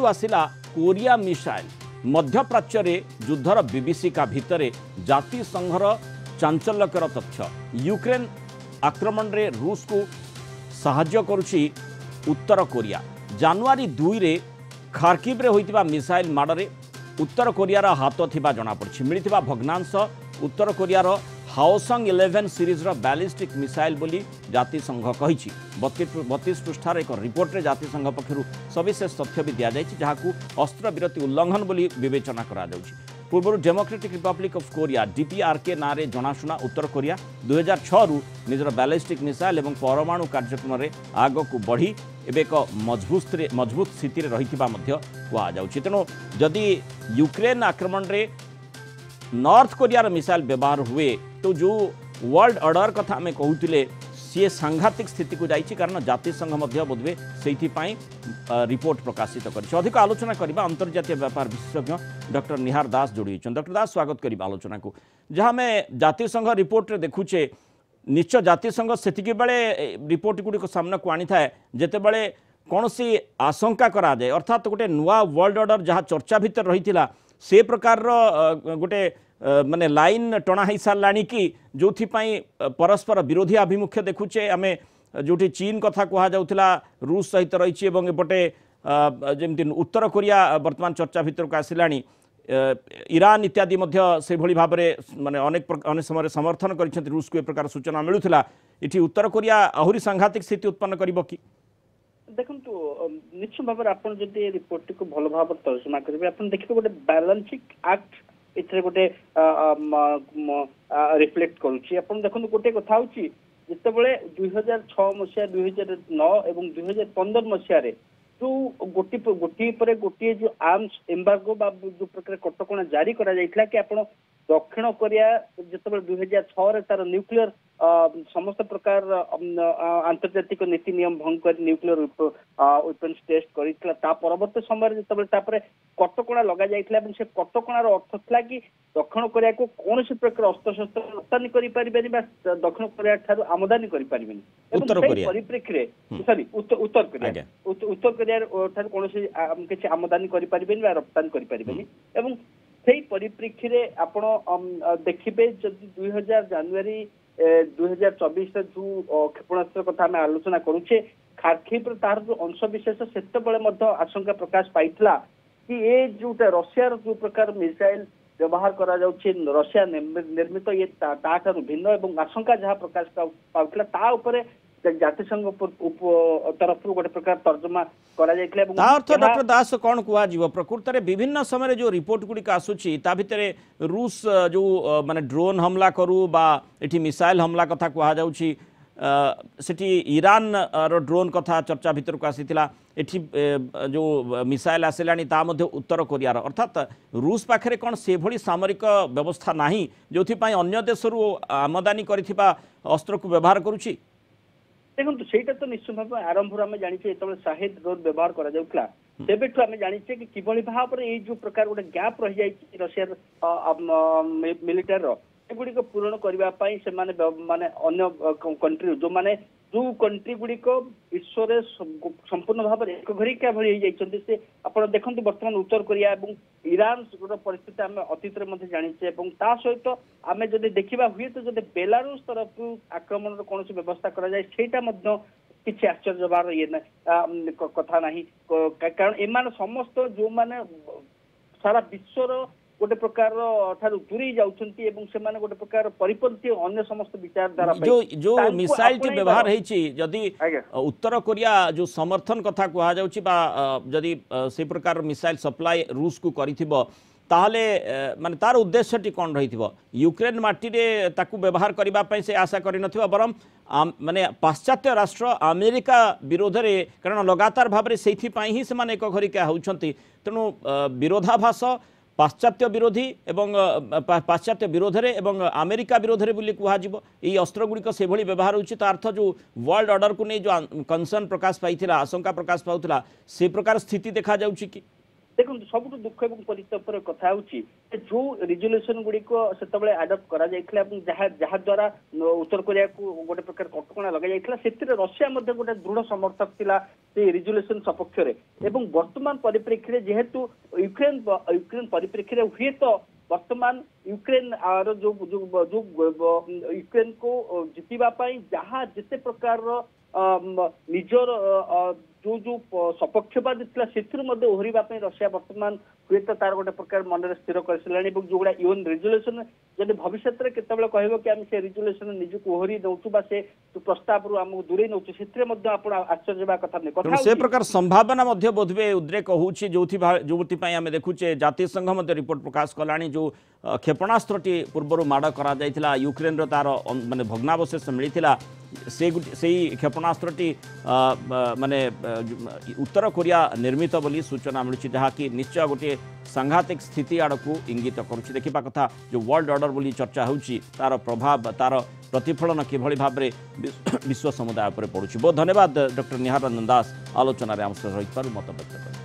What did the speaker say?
को आसिला Korea missile मध्यप्राच्य रे युद्धर विभीषिका भितरे जातिसंघर चांचल्यकर तथ्य यूक्रेन आक्रमण रे रूस को साहाय्य करुछि उत्तर कोरिया जनवरी 2 रे खार्किव रे होइतिबा मिसाइल माडरे उत्तर कोरियार हाथ थिबा जଣା पड़छि मिलिथिबा भग्नांश उत्तर कोरियार हाओसंग 11 सीरीज रो बैलिस्टिक मिसाइल बोली जातिसंघ कहिछि 32 पृष्ठार एक रिपोर्ट रे जातिसंघ पक्षरु सविशेष तथ्य भी दिया जायछि जहाकू अस्त्र विरति उल्लंघन बोली विवेचना करा जाउछि पूर्व democratic Republic of Korea DPRK नारे जनाशुना उत्तर कोरिया 2006 रु निजर बैलिस्टिक मिसाइल एवं परमाणु कार्यक्रम रे आगो को बढ़ी एबे एक मजबूत स्थिति रे रहिथिबा मध्य कुआ जाउछि तेनो जदि यूक्रेन आक्रमण रे नॉर्थ कोरियार मिसाइल व्यवहार हुए तो जो वर्ल्ड ऑर्डर कथा आम कहूले सी सांघातिक स्थिति को जाइए कारण जातिसंघ बोधवे से रिपोर्ट प्रकाशित कर अधिक आलोचना करवा अंतर्जातीय व्यापार विशेषज्ञ डॉक्टर निहार दास जोड़ी डॉक्टर दास स्वागत करिबा आलोचना को जहाँ आम जातिसंघ रिपोर्ट रे देखुचे निश्चय जातिसंघ सेतिके बेले रिपोर्ट गुड़िक सामना को आनी थाए जेते बेले कौन सी आशंका करा जाए अर्थात गोटे नुआ वर्ल्ड ऑर्डर जहाँ चर्चा भितर रही से प्रकार गोटे माने लाइन टणा हो सारा कि जो परस्पर विरोधी आभिमुख्य देखुचे आम जो चीन कथा कहुला रूस सहित रही एपटे जमी उत्तर कोरिया वर्तमान चर्चा भितर को आसला ईरान इत्यादि से भली भाव माने अनेक समय समर्थन कर रूस को ए प्रकार सूचना मिलूला इटी उत्तर कोरिया आहुरी सांघातिक स्थिति उत्पन्न करिबो कि देखो निश्चित भाव आप रिपोर्ट को भल भाव तर्जमा करेंगे आप देखिए गोटे बैलेंसिंग एक्ट इथे गोटे रिफ्लेक्ट करुच्ची आप देखो गोटे कथा हूँ जितेबाला 2006 मसीहा 2009 और 2015 मसीह जो गोटे पर गोटे जो आर्म्स एम्बार्गो जो प्रकार कटकणा जारी करा जाइथिला कि आपण दक्षिण कोरिया जितेबाला 2006 तार न्यूक्लियर समस्त प्रकार आंतर्जातिक नीति नियम भंग कर न्यूक्लियर वेपन्स टेस्ट करता परवर्त समय जितेबाला कटकणा लगा जाइथिला से कटकणार अर्थ था कि दक्षिण कोरिया को कौन प्रकार अस्त्रशस्त्र रप्तानी करें दक्षिण कोरिया ठार आमदानी करें परिप्रेक्षी सॉरी उत्तर कोरिया ठार कौन किसी आमदानी करें रप्तानी करें से परिप्रेक्षी में आप देखिए जदि 2000 जनवरी 2024 जो क्षेपणास्त्र कथा आम आलोचना करुचे खार्किव तार जो अंशविशेष से आशंका प्रकाश पाइला कि ये जो रशिया जो प्रकार मिसाइल व्यवहार करा जाउछि रशिया निर्मित ये ताठारु भिन्न एवं आशंका जहाँ प्रकाश पाउथिला ता उपरे जातिसंघ तरफ गोटे प्रकार तर्जमा करा जाइथिला डॉक्टर दास कौन कह प्रकृत में विभिन्न समय जो रिपोर्ट गुड़िक आसूची ता भितर रूस जो माने ड्रोन हमला करू बा एठी मिसाइल हमला कथा कह जाउछि सेठी ईरान रो ड्रोन कथा चर्चा भितर को आसीथिला एठी जो मिसाइल आसिलानी ता मध्ये उत्तर कोरियार अर्थात रूस पाखरे कौन से भली सामरिक व्यवस्था नाही जोथि पई अन्य देशरु आमदानी करिथिबा अस्त्र को व्यवहार करूछि देखो सेटा तो निश्चित भाव आरंभ आम जाचे जो शाहिद ड्रोन व्यवहार करा तेबेठू आम जाचे कि किभली भाव में जो प्रकार गोटे गैप रही जाए रशिया मिलिटारी एगुड़िक पूरण करने से माने अन्य कंट्री जो माने जो कंट्री गुड़िक विश्व में संपूर्ण भाव में एक घरिका भाई से आप देखो बर्तमान उत्तर कोरिया और ईरान परिस्थिति आम अतीत में जाचे सहित आम जब देखा हुए तो जब बेलारूस तरफ आक्रमण कौन व्यवस्था कराए किसी आश्चर्य बार ये कथा ना कारण एम समस्त जो माने सारा विश्वर गोटे प्रकार दूरी जाउछंती एवं से माने गोटे प्रकार परिपंथी अन्य समस्त विचारधारा जो मिसाइल टी व्यवहार हेछि जदि उत्तर कोरिया जो समर्थन कथा कहा जाउछि बा जदि से प्रकार मिसाइल सप्लाई रूस को करिथिबो ताहले माने तार उद्देश्यटी कौन रही यूक्रेन माटी रे ताकू व्यवहार करबा पई से आशा करि नथिबा बरम माने पाश्चात्य राष्ट्र अमेरिका विरोध रे कारण लगातार भाव में सेथि पई ही से माने एक घरिका होउछंती तेनु विरोधाभास पाश्चात्य विरोधी एवं पाश्चात्य विरोध रे एवं अमेरिका विरोध रे बोली कहुब ये अस्त्र गुड़िक से भली व्यवहार होछि ता अर्थ जो वर्ल्ड ऑर्डर को नहीं जो कंसर्न प्रकाश पाई आशंका प्रकाश पाउथला से प्रकार स्थिति देखा जाउछि कि देखो सबुठ दुख और परितापर कथा जो रिजोल्यूशन गुड़िक से आडप्ट करा जहा द्वारा उत्तर कोरिया को गोटे प्रकार कटकणा लगा से रशिया गोटे दृढ़ समर्थक थिला से रिजोल्यूशन सपक्ष एवं वर्तमान परिप्रेक्षी जेहेतु यूक्रेन परिप्रेक्षी हुए तो वर्तमान यूक्रेन जो यूक्रेन को जितवा जहाँ जिते प्रकार निजर जो सपक्षवाद से ओहरवा रशिया वर्तमान हुए तो तार गोटे प्रकार मन में स्थिर कर जो गुड़ा यूएन रिजोल्यूशन जब भविष्य में केतबेले कह कि आम से रिजोल्यूशन निजक ओहरी नौचु से प्रस्ताव आमको दूरे नौचु से आश्चर्य कथा नहीं से प्रकार संभावना बोधवे उद्रेक होउछि जो आम देखुचे जातिसंघ रिपोर्ट प्रकाश कलानी जो क्षेपणास्त्रटी पूर्व माड़ करा यूक्रेन तार माने भग्नावशेष मिलता से क्षेपणास्त्रटी माने उत्तर कोरिया निर्मित बोली सूचना मिलूँ जहाँकि निश्चय गोटे सांघातिक स्थिति आड़ को इंगित करुच्ची देखा कथा जो वर्ल्ड ऑर्डर बोली चर्चा होउछि तार प्रभाव तार प्रतिफलन किभଳି भाबरे विश्व समुदाय पर पड़ुछि। बहुत धन्यवाद डॉक्टर निहार रंजन दास आलोचना रे आम सह रही मत व्यक्त कर।